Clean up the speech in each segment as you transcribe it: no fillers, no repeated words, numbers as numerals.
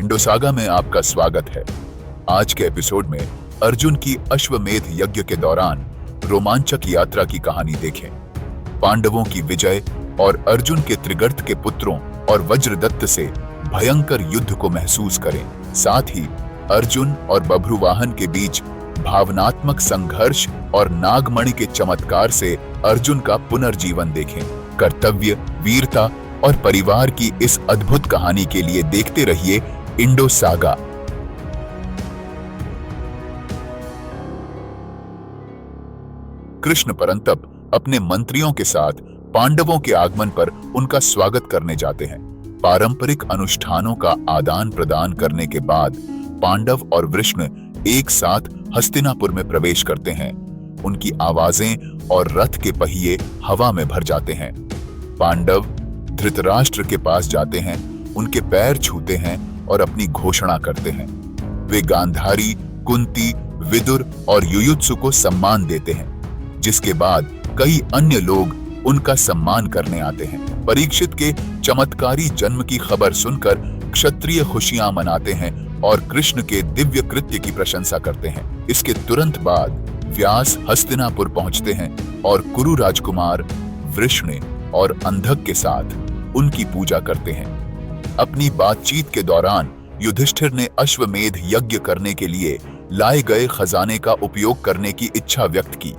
इंडोसागा में आपका स्वागत है। आज के एपिसोड में अर्जुन की अश्वमेध यज्ञ के दौरान रोमांचक यात्रा की कहानी देखें। पांडवों की विजय और अर्जुन के त्रिगर्त के पुत्रों और वज्रदत्त से भयंकर युद्ध को महसूस करें। साथ ही अर्जुन और बभ्रुवाहन के बीच भावनात्मक संघर्ष और नागमणि के चमत्कार से अर्जुन का पुनर्जीवन देखें। कर्तव्य, वीरता और परिवार की इस अद्भुत कहानी के लिए देखते रहिए इंडोसागा। कृष्ण परंतप अपने मंत्रियों के साथ पांडवों के आगमन पर उनका स्वागत करने जाते हैं। पारंपरिक अनुष्ठानों का आदान प्रदान करने के बाद पांडव और वृष्ण एक साथ हस्तिनापुर में प्रवेश करते हैं। उनकी आवाजें और रथ के पहिए हवा में भर जाते हैं। पांडव धृतराष्ट्र के पास जाते हैं, उनके पैर छूते हैं और अपनी घोषणा करते हैं। वे गांधारी, कुंती, विदुर और युयुत्सु को सम्मान देते हैं, जिसके बाद कई अन्य लोग उनका सम्मान करने आते हैं। परीक्षित के चमत्कारी जन्म की खबर सुनकर क्षत्रिय खुशियां मनाते हैं और कृष्ण के दिव्य कृत्य की प्रशंसा करते हैं। इसके तुरंत बाद व्यास हस्तिनापुर पहुंचते हैं और कुरु राजकुमार वृष्ण और अंधक के साथ उनकी पूजा करते हैं। अपनी बातचीत के दौरान युधिष्ठिर ने अश्वमेध यज्ञ करने के लिए लाए गए खजाने का उपयोग करने की इच्छा व्यक्त की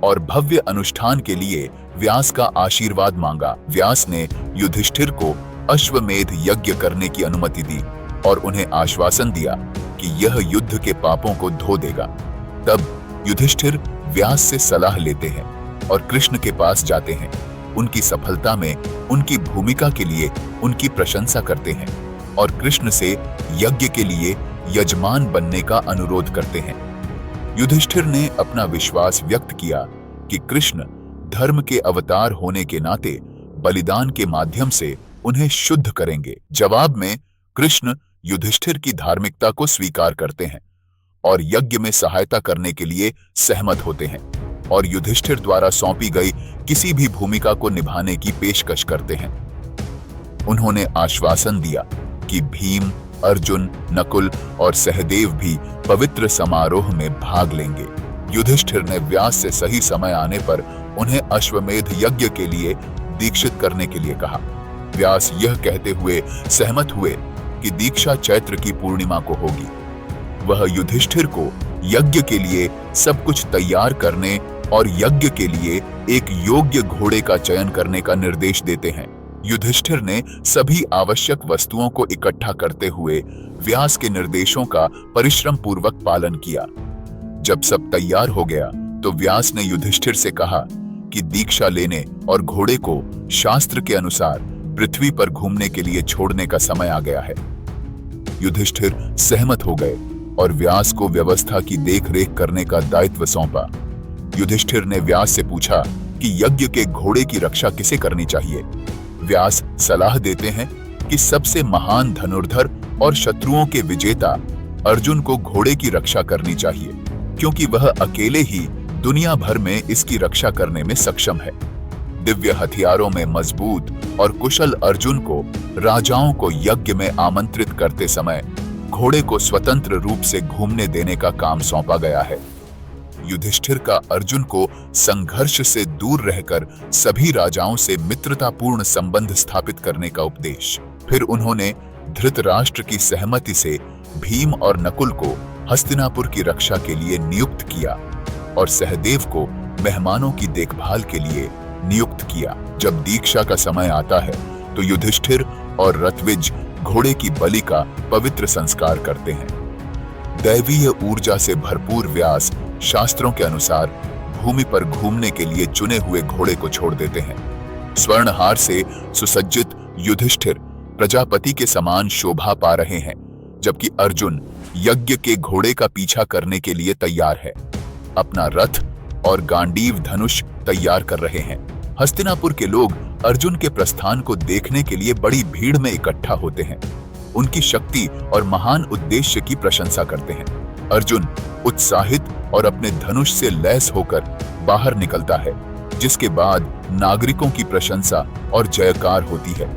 और भव्य अनुष्ठान के लिए व्यास का आशीर्वाद मांगा। व्यास ने युधिष्ठिर को अश्वमेध यज्ञ करने की अनुमति दी और उन्हें आश्वासन दिया कि यह युद्ध के पापों को धो देगा। तब युधिष्ठिर व्यास से सलाह लेते हैं और कृष्ण के पास जाते हैं। उनकी सफलता में उनकी भूमिका के लिए उनकी प्रशंसा करते हैं और कृष्ण से यज्ञ के लिए यजमान बनने का अनुरोध करते हैं। युधिष्ठिर ने अपना विश्वास व्यक्त किया कि कृष्ण धर्म के अवतार होने के नाते बलिदान के माध्यम से उन्हें शुद्ध करेंगे। जवाब में कृष्ण युधिष्ठिर की धार्मिकता को स्वीकार करते हैं और यज्ञ में सहायता करने के लिए सहमत होते हैं और युधिष्ठिर द्वारा सौंपी गई किसी भी भूमिका को निभाने की पेशकश करते हैं। उन्होंने आश्वासन दिया कि भीम, अर्जुन, नकुल और सहदेव भी पवित्र समारोह में भाग लेंगे। युधिष्ठिर ने व्यास से सही समय आने पर उन्हें अश्वमेध यज्ञ के लिए दीक्षित करने के लिए कहा। व्यास यह कहते हुए सहमत हुए कि दीक्षा चैत्र की पूर्णिमा को होगी। वह युधिष्ठिर को यज्ञ के लिए सब कुछ तैयार करने और यज्ञ के लिए एक योग्य घोड़े का चयन करने का निर्देश देते हैं। युधिष्ठिर ने सभी आवश्यक वस्तुओं को इकट्ठा करते हुए व्यास के निर्देशों का परिश्रम पूर्वक पालन किया। जब सब तैयार हो गया तो व्यास ने युधिष्ठिर से कहा कि दीक्षा लेने और घोड़े को शास्त्र के अनुसार पृथ्वी पर घूमने के लिए छोड़ने का समय आ गया है। युधिष्ठिर सहमत हो गए और व्यास को व्यवस्था की देखरेख करने का दायित्व सौंपा। युधिष्ठिर ने व्यास से पूछा कि यज्ञ के घोड़े की रक्षा किसे करनी चाहिए। व्यास सलाह देते हैं कि सबसे महान धनुर्धर और शत्रुओं के विजेता अर्जुन को घोड़े की रक्षा करनी चाहिए, क्योंकि वह अकेले ही दुनिया भर में इसकी रक्षा करने में सक्षम है। दिव्य हथियारों में मजबूत और कुशल अर्जुन को राजाओं को यज्ञ में आमंत्रित करते समय घोड़े को स्वतंत्र रूप से घूमने देने का काम सौंपा गया है। युधिष्ठिर का अर्जुन को संघर्ष से दूर रहकर सभी राजाओं से मित्रतापूर्ण संबंध स्थापित करने का उपदेश। फिर उन्होंने धृतराष्ट्र की सहमति से भीम और नकुल को हस्तिनापुर की रक्षा के लिए नियुक्त किया और सहदेव को मेहमानों की देखभाल के लिए नियुक्त किया। जब दीक्षा का समय आता है तो युधिष्ठिर और रथविज घोड़े की बलि का पवित्र संस्कार करते हैं। दैवीय ऊर्जा से भरपूर व्यास शास्त्रों के अनुसार भूमि पर घूमने के लिए चुने हुए घोड़े को छोड़ देते हैं। स्वर्णहार से सुसज्जित युधिष्ठिर प्रजापति के समान शोभा पा रहे हैं, जबकि अर्जुन यज्ञ के घोड़े का पीछा करने के लिए तैयार है। अपना रथ और गांडीव धनुष तैयार कर रहे हैं। हस्तिनापुर के लोग अर्जुन के प्रस्थान को देखने के लिए बड़ी भीड़ में इकट्ठा होते हैं। उनकी शक्ति और महान उद्देश्य की प्रशंसा करते हैं। अर्जुन उत्साहित और अपने धनुष से लैस होकर बाहर निकलता है, जिसके बाद नागरिकों की प्रशंसा और जयकार होती है।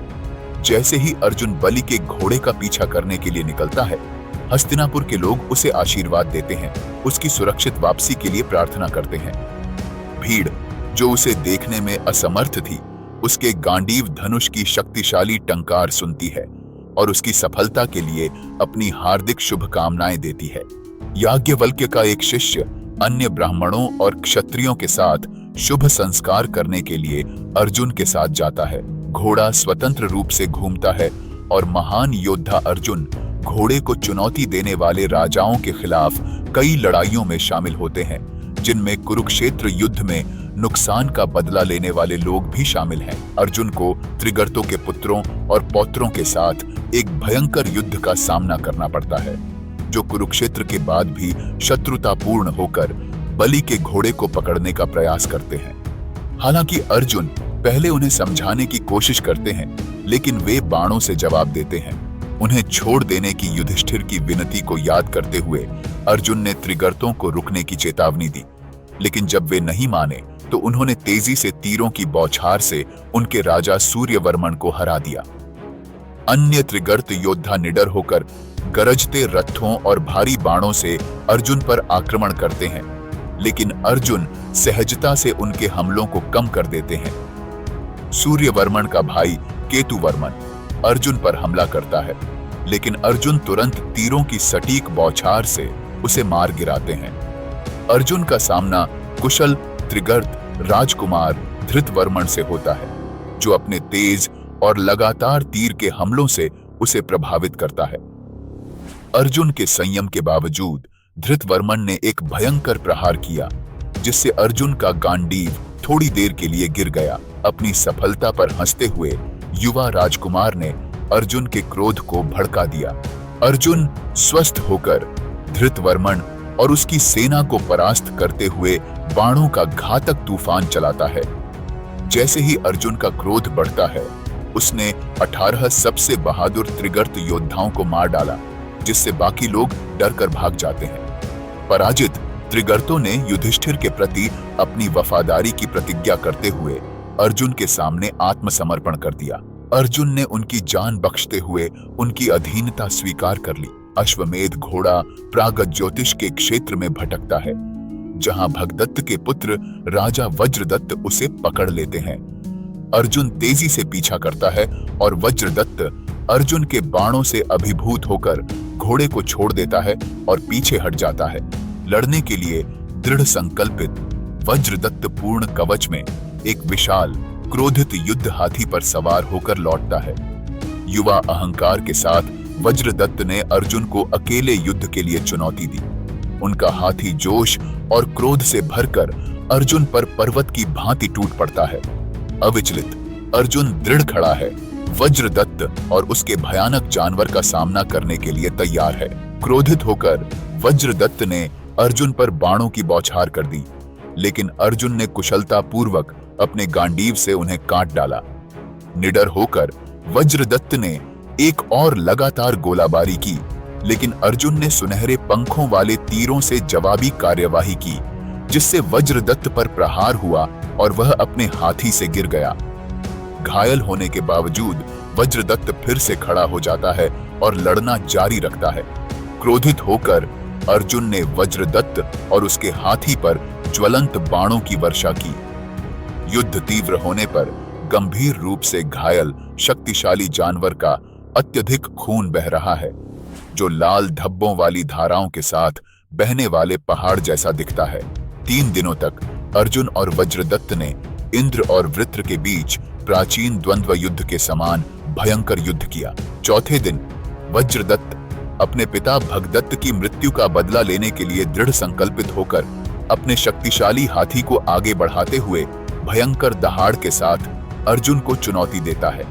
जैसे ही अर्जुन बलि के घोड़े का पीछा करने के लिए निकलता है, हस्तिनापुर के लोग उसे आशीर्वाद देते हैं, उसकी सुरक्षित वापसी के लिए प्रार्थना करते हैं। भीड़, जो उसे देखने में असमर्थ थी, उसके गांडीव धनुष की शक्तिशाली टंकार सुनती है और उसकी सफलता के लिए अपनी हार्दिक शुभकामनाएं देती है। याज्ञवल्क्य का एक शिष्य अन्य ब्राह्मणों और क्षत्रियों के साथ शुभ संस्कार करने के लिए अर्जुन के साथ जाता है। घोड़ा स्वतंत्र रूप से घूमता है और महान योद्धा अर्जुन घोड़े को चुनौती देने वाले राजाओं के खिलाफ कई लड़ाइयों में शामिल होते हैं, जिनमें कुरुक्षेत्र युद्ध में नुकसान का बदला लेने वाले लोग भी शामिल हैं। अर्जुन को त्रिगर्तों के पुत्रों और पौत्रों के साथ एक भयंकर युद्ध का सामना करना पड़ता है, जो कुरुक्षेत्र के बाद भी शत्रुतापूर्ण होकर बलि के घोड़े को पकड़ने का प्रयास करते हैं। हालांकि अर्जुन पहले उन्हें समझाने की कोशिश करते हैं, लेकिन वे बाणों से जवाब देते हैं। उन्हें छोड़ देने की युधिष्ठिर की विनती को याद करते हुए अर्जुन ने त्रिगर्तों को रुकने की चेतावनी दी, लेकिन जब वे नहीं माने तो उन्होंने तेजी से तीरों की बौछार से उनके राजा सूर्यवर्मन को हरा दिया। अन्य त्रिगर्त योद्धा निडर होकर गरजते रथों और भारी बाणों से अर्जुन पर आक्रमण करते हैं, लेकिन अर्जुन सहजता से उनके हमलों को कम कर देते हैं। सूर्यवर्मन का भाई केतुवर्मन अर्जुन पर हमला करता है, लेकिन अर्जुन तुरंत तीरों की सटीक बौछार से उसे मार गिराते हैं। अर्जुन का सामना कुशल त्रिगर्त राजकुमार धृतवर्मन से होता है, जो अपने तेज और लगातार तीर के हमलों से उसे प्रभावित करता है। अर्जुन के संयम के बावजूद धृतवर्मन ने एक भयंकर प्रहार किया, जिससे अर्जुन का गांडीव थोड़ी देर के लिए गिर गया। अपनी सफलता पर हंसते हुए युवा राजकुमार ने अर्जुन के क्रोध को भड़का दिया। अर्जुन स्वस्थ होकर धृतवर्मन और उसकी सेना को परास्त करते हुए बाणों का घातक तूफान चलाता है। जैसे ही अर्जुन का क्रोध बढ़ता है, उसने 18 सबसे बहादुर त्रिगर्त योद्धाओं को मार डाला, जिससे बाकी लोग डरकर भाग जाते हैं। पराजित त्रिगर्तों ने युधिष्ठिर के प्रति अपनी वफादारी की प्रतिज्ञा करते हुए अर्जुन के सामने आत्मसमर्पण कर दिया। अर्जुन ने उनकी जान बख्शते हुए उनकी अधीनता स्वीकार कर ली। अश्वमेध घोड़ा प्रागत ज्योतिष के क्षेत्र में भटकता है, जहां भगदत्त के पुत्र राजा वज्रदत्त उसे पकड़ लेते हैं। अर्जुन तेजी से पीछा करता है और वज्रदत्त अर्जुन के बाणों से अभिभूत होकर घोड़े को छोड़ देता है और पीछे हट जाता है। लड़ने के लिए दृढ़ संकल्पित वज्रदत्त पूर्ण कवच में एक विशाल क्रोधित युद्ध हाथी पर सवार होकर लौटता है। युवा अहंकार के साथ वज्रदत्त ने अर्जुन को अकेले युद्ध के लिए चुनौती दी। उनका हाथी जोश और क्रोध से भरकर अर्जुन पर पर्वत की भांति टूट पड़ता है। अविचलित अर्जुन दृढ़ खड़ा है, वज्रदत्त और उसके भयानक जानवर का सामना करने के लिए तैयार है। क्रोधित होकर वज्रदत्त ने अर्जुन पर बाणों की बौछार कर दी, लेकिन अर्जुन ने कुशलता पूर्वक अपने गांडीव से उन्हें काट डाला। निडर होकर वज्रदत्त ने एक और लगातार गोलाबारी की, लेकिन अर्जुन ने सुनहरे पंखों वाले तीरों से जवाबी कार्यवाही की, जिससे वज्रदत्त पर प्रहार हुआ और वह अपने हाथी से गिर गया। घायल होने के बावजूद वज्रदत्त फिर से खड़ा हो जाता है और लड़ना जारी रखता है। क्रोधित होकर अर्जुन ने वज्रदत्त और उसके हाथी पर ज्वलंत बाणों की वर्षा की। युद्ध तीव्र होने पर गंभीर रूप से घायल शक्तिशाली जानवर का अत्यधिक खून बह रहा है, जो लाल धब्बों वाली धाराओं के साथ बहने वाले पहाड़ जैसा दिखता है। 3 दिनों तक अर्जुन और वज्रदत्त ने इंद्र और वृत्र के बीच प्राचीन द्वंद्व युद्ध के समान भयंकर युद्ध किया। चौथे दिन वज्रदत्त अपने पिता भगदत्त की मृत्यु का बदला लेने के लिए दृढ़ संकल्पित होकर अपने शक्तिशाली हाथी को आगे बढ़ाते हुए भयंकर दहाड़ के साथ अर्जुन को चुनौती देता है।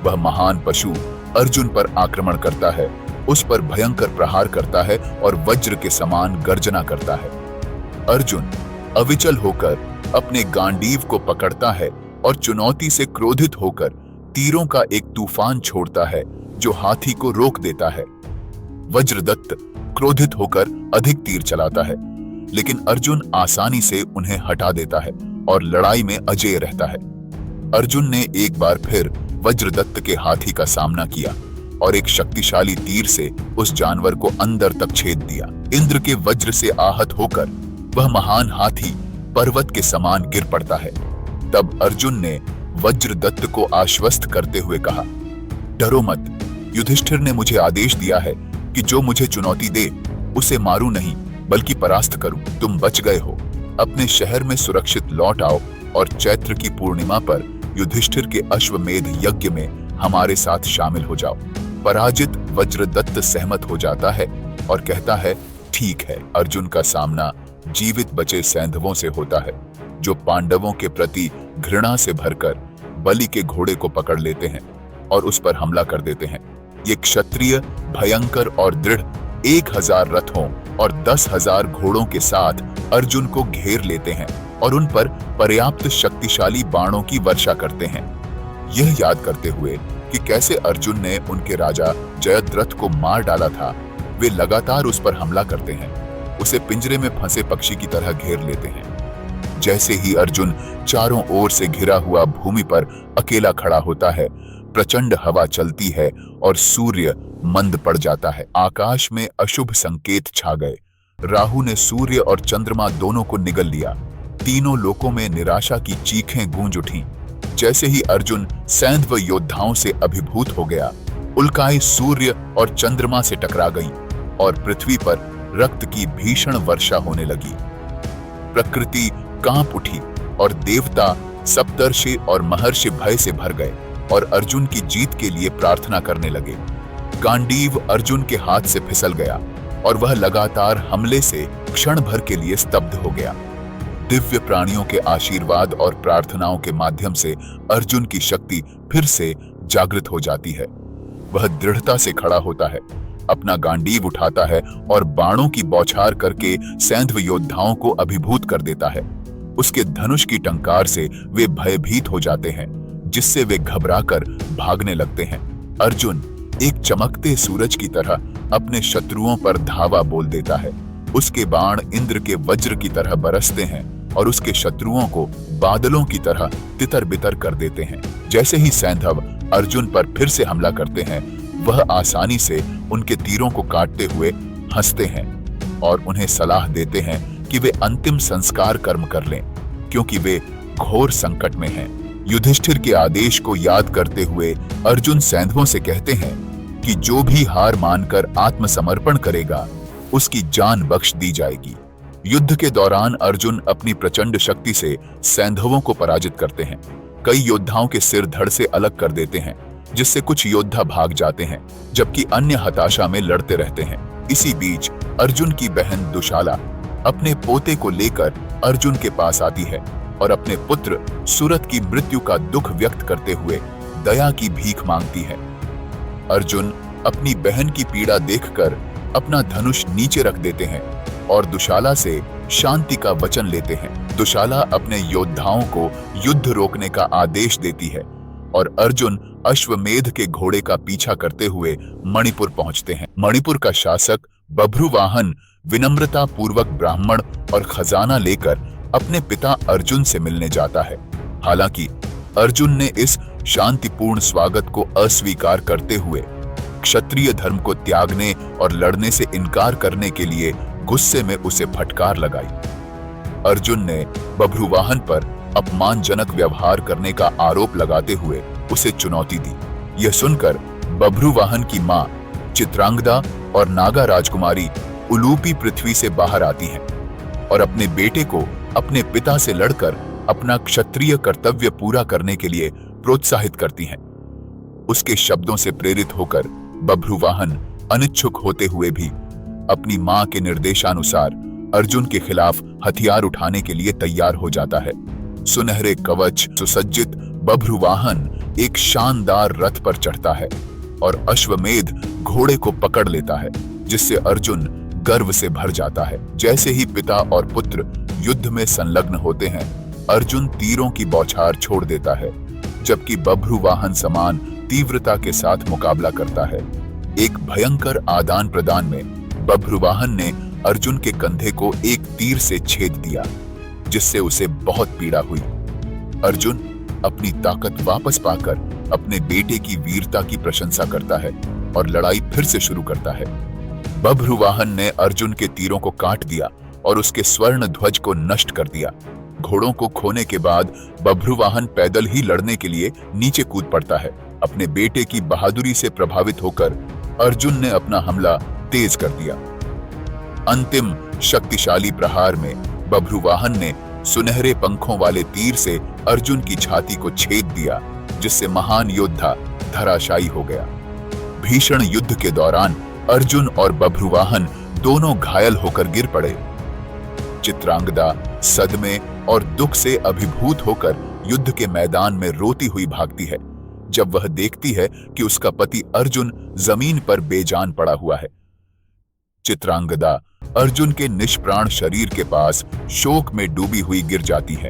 वह महान पशु अर्जुन पर आक्रमण करता है, उस पर भयंकर प्रहार करता है और वज्र के समान गर्जना करता है। अर्जुन अविचल होकर अपने गांडीव को पकड़ता है और चुनौती से क्रोधित होकर तीरों का एक तूफान छोड़ता है, जो हाथी को रोक देता है। वज्रदत्त क्रोधित होकर अधिक तीर चलाता है, लेकिन अर्जुन आसानी से उन्हें हटा देता है और लड़ाई में अजेय रहता है। अर्जुन ने एक बार फिर वज्रदत्त के हाथी का सामना किया और एक शक्तिशाली तीर से उस जानवर को अंदर तक छेद दिया। इंद्र के वज्र से आहत होकर वह महान हाथी पर्वत के समान गिर पड़ता है। तब अर्जुन ने वज्रदत्त को आश्वस्त करते हुए कहा, डरो मत, युधिष्ठिर ने मुझे आदेश दिया है कि जो मुझे चुनौती दे उसे मारूं नहीं बल्कि परास्त करूं। तुम बच गए हो, अपने शहर में सुरक्षित लौट आओ और चैत्र की पूर्णिमा पर युधिष्ठिर के अश्वमेध यज्ञ में हमारे साथ शामिल हो जाओ। पराजित वज्रदत्त सहमत हो जाता है और कहता है, ठीक है। अर्जुन का सामना जीवित बचे सैंधवों से होता है, जो पांडवों के प्रति घृणा से भरकर बलि के घोड़े को पकड़ लेते हैं और उस पर हमला कर देते हैं। ये क्षत्रिय भयंकर और दृढ़ 1000 रथों और 10,000 घोड़ों के साथ अर्जुन को घेर लेते हैं और उन पर पर्याप्त शक्तिशाली बाणों की वर्षा करते हैं। यह याद करते हुए कि कैसे अर्जुन ने उनके राजा जयद्रथ को मार डाला था, वे लगातार उस पर हमला करते हैं, उसे पिंजरे में फंसे पक्षी की तरह घेर लेते हैं। जैसे ही अर्जुन चारों ओर से घिरा हुआ भूमि पर अकेला खड़ा होता है, प्रचंड हवा चलती है और सूर्य मंद पड़ जाता है। आकाश में अशुभ संकेत छा गए। राहु ने सूर्य और चंद्रमा दोनों को निगल लिया। तीनों लोकों में निराशा की चीखें गूंज उठीं। जैसे ही अर्जुन सैंधव योद्धाओं से अभिभूत हो गया, उल्काएं सूर्य और चंद्रमा से टकरा गईं और पृथ्वी पर रक्त की भीषण वर्षा होने लगी। प्रकृति कांप उठी और देवता, सप्तर्षि और महर्षि भय से भर गए और अर्जुन की जीत के लिए प्रार्थना करने लगे। गांडीव अर्जुन के हाथ से फिसल गया और वह लगातार हमले से क्षण भर के लिए स्तब्ध हो गया। दिव्य प्राणियों के आशीर्वाद और प्रार्थनाओं के माध्यम से अर्जुन की शक्ति फिर से जागृत हो जाती है। वह दृढ़ता से खड़ा होता है, अपना गांडीव उठाता है और बाणों की बौछार करके सैंधव योद्धाओं को अभिभूत कर देता है। उसके धनुष की टंकार से वे भयभीत हो जाते हैं, जिससे वे घबराकर भागने लगते हैं। अर्जुन एक चमकते सूरज की तरह अपने शत्रुओं पर धावा बोल देता है। उसके बाण इंद्र के वज्र की तरह बरसते हैं और उसके शत्रुओं को बादलों की तरह तितर बितर कर देते हैं। जैसे ही सैंधव अर्जुन पर फिर से हमला करते हैं, वह आसानी से उनके तीरों को काटते हुए हंसते हैं और उन्हें सलाह देते हैं कि वे अंतिम संस्कार कर्म कर लें, क्योंकि वे घोर संकट में हैं। युधिष्ठिर के आदेश को याद करते हुए अर्जुन सैंधवों से कहते हैं कि जो भी हार मानकर आत्मसमर्पण करेगा, उसकी जान बख्श दी जाएगी। युद्ध के दौरान अर्जुन अपनी प्रचंड शक्ति से सैंधवों को पराजित करते हैं। कई योद्धाओं के सिर धड़ से अलग कर देते हैं, जिससे कुछ योद्धा भाग जाते हैं, जबकि अन्य हताशा में लड़ते रहते हैं। इसी बीच अर्जुन की बहन दुशाला अपने पोते को लेकर अर्जुन के पास आती है और अपने पुत्र सुरथ की मृत्यु का दुख व्यक्त करते हुए दया की भीख मांगती है। अर्जुन अपनी बहन की पीड़ा देखकर अपना धनुष नीचे रख देते हैं और दुशाला से शांति का वचन लेते हैं। दुशाला अपने योद्धाओं को युद्ध रोकने का आदेश देती है और अर्जुन अश्वमेध के घोड़े का पीछा करते हुए मणिपुर पहुंचते हैं। मणिपुर का शासक बभ्रुवाहन विनम्रता पूर्वक ब्राह्मण और खजाना लेकर अपने पिता अर्जुन से मिलने जाता है। हालांकि अर्जुन ने इस शांतिपूर्ण स्वागत को अस्वीकार करते हुए क्षत्रिय धर्म को त्यागने और लड़ने से इनकार करने के लिए गुस्से में उसे फटकार लगाई। अर्जुन ने बभ्रुवाहन पर अपमानजनक व्यवहार करने का आरोप लगाते हुए उसे चुनौती दी। यह सुनकर बभ्रुवाहन की मां चित्रांगदा और नागा राजकुमारी उलूपी पृथ्वी से बाहर आती हैं और अपने बेटे को अपने पिता से लड़कर अपना क्षत्रिय कर्तव्य पूरा करने के लिए प्रोत्साहित करती हैं। उसके शब्दों से प्रेरित होकर बभ्रुवाहन अनिच्छुक होते हुए भी अपनी मां के निर्देशानुसार अर्जुन के खिलाफ हथियार उठाने के लिए तैयार हो जाता है। सुनहरे कवच सुसज्जित बभ्रुवाहन एक शानदार रथ पर चढ़ता है और अश्वमेध घोड़े को पकड़ लेता है, जिससे अर्जुन गर्व से भर जाता है। जैसे ही पिता और पुत्र युद्ध में संलग्न होते हैं, अर्जुन तीरों की बौछार छोड़ देता है, जबकि बभ्रुवाहन समान तीव्रता के साथ मुकाबला करता है। एक भयंकर आदान प्रदान में बभ्रुवाहन ने अर्जुन के कंधे को एक तीर से छेद दिया, जिससे उसे बहुत पीड़ा हुई। अर्जुन अपनी ताकत वापस पाकर अपने बेटे की वीरता की प्रशंसा करता है और लड़ाई फिर से शुरू करता है। बभ्रुवाहन ने अर्जुन के तीरों को काट दिया और उसके स्वर्ण ध्वज को नष्ट कर दिया। घोड़ों को खोने के बाद बभ्रुवाहन पैदल ही लड़ने के लिए नीचे कूद पड़ता है। अपने बेटे की बहादुरी से प्रभावित होकर अर्जुन ने अपना हमला तेज कर दिया। अंतिम शक्तिशाली प्रहार में बभ्रुवाहन ने सुनहरे पंखों वाले तीर से अर्जुन की छाती को छेद दिया, जिससे महान योद्धा धराशायी हो गया। भीषण युद्ध के दौरान अर्जुन और बभ्रुवाहन दोनों घायल होकर गिर पड़े। चित्रांगदा सदमे और दुख से अभिभूत होकर युद्ध के मैदान में रोती हुई भागती है, जब वह देखती है कि उसका पति अर्जुन जमीन पर बेजान पड़ा हुआ है। चित्रांगदा अर्जुन के निष्प्राण शरीर के पास शोक में डूबी हुई गिर जाती है।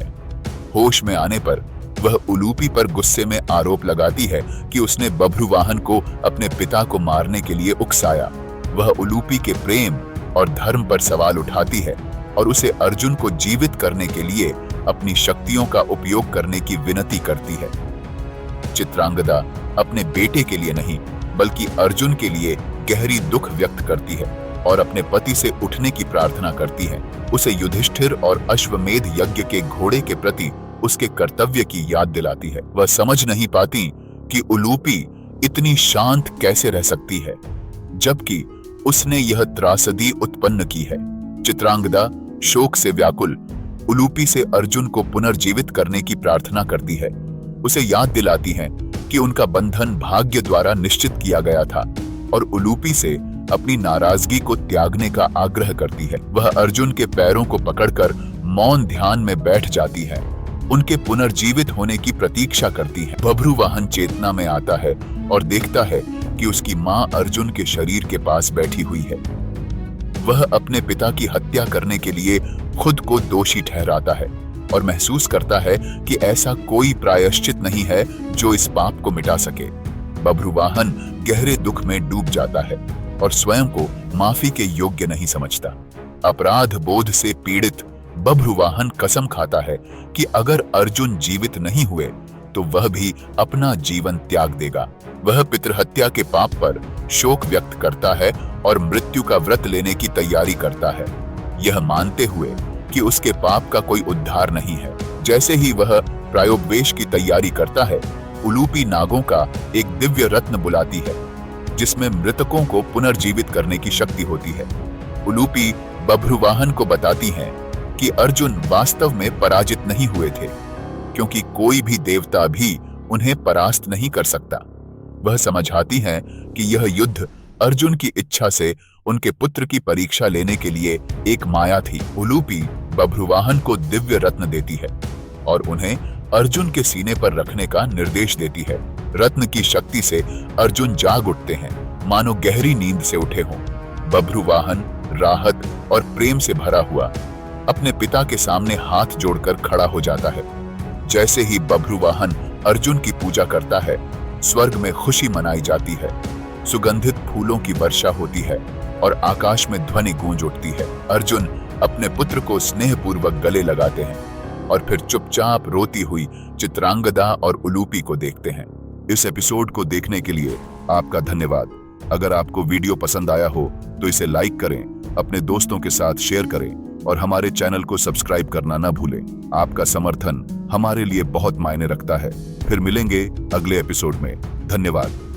होश में आने पर वह उलूपी पर गुस्से में आरोप लगाती है कि उसने बभ्रुवाहन को अपने पिता को मारने के लिए उकसाया। वह उलूपी के प्रेम और धर्म पर सवाल उठाती है और उसे अर्जुन को जीवित करने के लिए अपनी शक्तियों का उपयोग करने की विनती करती है। चित्रांगदा अपने बेटे के लिए नहीं बल्कि अर्जुन के लिए गहरी दुख व्यक्त करती है और अपने पति से उठने की प्रार्थना करती है। उसे युधिष्ठिर और अश्वमेध यज्ञ के घोड़े के प्रति उसके कर्तव्य की याद दिलाती है। वह समझ नहीं पाती कि उलूपी इतनी शांत कैसे रह सकती है, जबकि उसने यह त्रासदी उत्पन्न की है। चित्रांगदा शोक से व्याकुल उलूपी से अर्जुन को पुनर्जीवित करने की प्रार्थना करती है। उसे याद दिलाती है कि उनका बंधन भाग्य द्वारा निश्चित किया गया था और उलूपी से अपनी नाराजगी को त्यागने का आग्रह करती है। वह अर्जुन के पैरों को पकड़कर मौन ध्यान में बैठ जाती है, उनके पुनर्जीवित होने की प्रतीक्षा करती है। बभ्रुवाहन चेतना में आता है और देखता है कि उसकी मां अर्जुन के शरीर के पास बैठी हुई है। वह अपने पिता की हत्या करने के लिए खुद को दोषी ठहराता है और महसूस करता है कि ऐसा कोई प्रायश्चित नहीं है जो इस पाप को मिटा सके। बभ्रुवाहन गहरे दुख में डूब जाता है और स्वयं को माफी के योग्य नहीं समझता। अपराध बोध से पीड़ित बभ्रुवाहन कसम खाता है कि अगर अर्जुन जीवित नहीं हुए तो वह भी अपना जीवन त्याग देगा। वह पितृहत्या के पाप पर शोक व्यक्त करता है और मृत्यु का व्रत लेने की तैयारी करता है, यह मानते हुए कि उसके पाप का कोई उद्धार नहीं है। जैसे ही वह प्रायोपवेश की तैयारी करता है, उलूपी नागों का एक दिव्य रत्न बुलाती है, जिसमें मृतकों को पुनर्जीवित करने की शक्ति होती है। उलूपी बभ्रुवाहन को बताती हैं कि अर्जुन वास्तव में पराजित नहीं हुए थे, क्योंकि कोई भी देवता भी उन्हें परास्त नहीं कर सकता। वह समझाती हैं कि यह युद्ध अर्जुन की इच्छा से उनके पुत्र की परीक्षा लेने के लिए एक माया थी। उलूपी बभ्रुवाहन को दिव्य रत्न देती है और उन्हें अर्जुन के सीने पर रखने का निर्देश देती है। रत्न की शक्ति से अर्जुन जाग उठते हैं, मानो गहरी नींद से उठे हों। बभ्रुवाहन राहत और प्रेम से भरा हुआ अपने पिता के सामने हाथ जोड़कर खड़ा हो जाता है। जैसे ही बभ्रुवाहन अर्जुन की पूजा करता है, स्वर्ग में खुशी मनाई जाती है। सुगंधित फूलों की वर्षा होती है और आकाश में ध्वनि गूंज उठती है। अर्जुन अपने पुत्र को स्नेहपूर्वक गले लगाते हैं और फिर चुपचाप रोती हुई चित्रांगदा और उलूपी को देखते हैं। इस एपिसोड को देखने के लिए आपका धन्यवाद। अगर आपको वीडियो पसंद आया हो तो इसे लाइक करें, अपने दोस्तों के साथ शेयर करें और हमारे चैनल को सब्सक्राइब करना न भूलें। आपका समर्थन हमारे लिए बहुत मायने रखता है। फिर मिलेंगे अगले एपिसोड में। धन्यवाद।